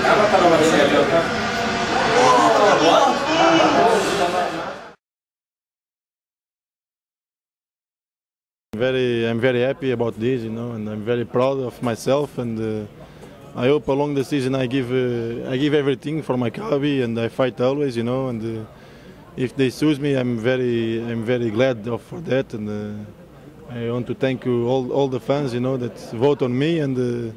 למה אתה לא מציע לי אותה? I'm very happy about this, you know, and I'm very proud of myself. And I hope along the season I give everything for Maccabi, and I fight always, you know. And if they choose me, I'm very glad for that. And I want to thank you all the fans, you know, that vote on me, and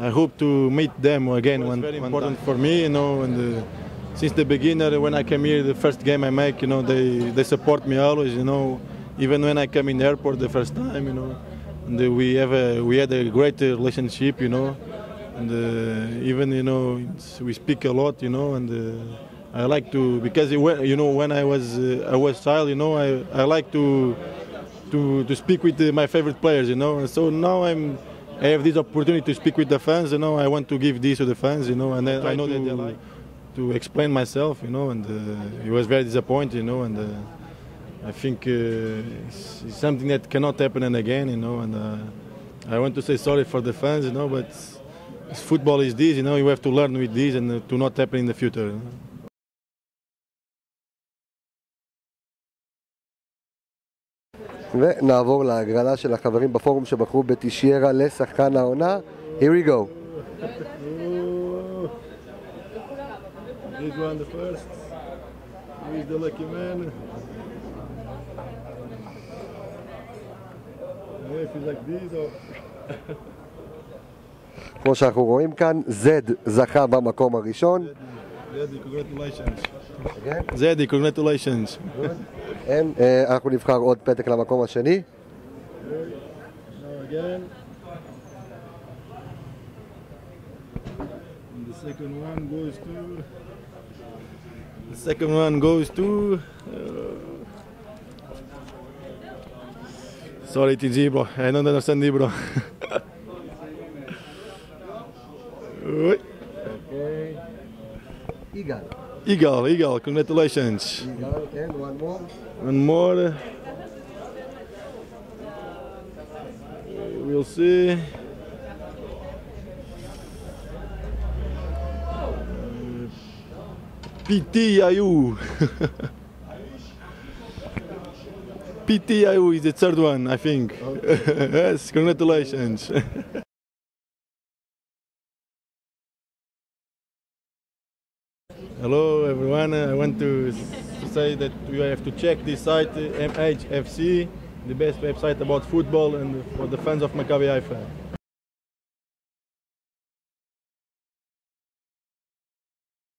I hope to meet them again. It's very important for me, you know. And since the beginning, when I came here, the first game I make, you know, they support me always, you know. Even when I come in the airport the first time, you know, and we had a great relationship, you know, and even, you know, we speak a lot, you know, and I like to, because you know, when I was child, you know, I like to speak with my favorite players, you know, and so now I have this opportunity to speak with the fans, you know. I want to give this to the fans, you know, and I know that they like to explain myself, you know, and it was very disappointed, you know, and I think it's something that cannot happen again, you know, and I want to say sorry for the fans, you know, but football is this, you know, you have to learn with this and to not happen in the future. You know? ונעבור להגרלה של החברים בפורום שבחרו בתשיירה לשחקן העונה. Here we go. This one the first. He's the lucky man. If he's like this or... כמו שאנחנו רואים כאן, זד זכה במקום הראשון. זדי, congratulations. זדי, congratulations. אנחנו נבחר עוד פתק למקום השני. Now again. And the second one goes to... Sorry, TG, bro. I don't understand you, bro. Okay. Eagle, congratulations. Eagle, and one more. One more. We'll see. PTIU. PTIU is the third one, I think. Okay. Yes, congratulations. Hello everyone, I want to say that you have to check this site, MHFC, the best website about football and for the fans of Maccabi Haifa.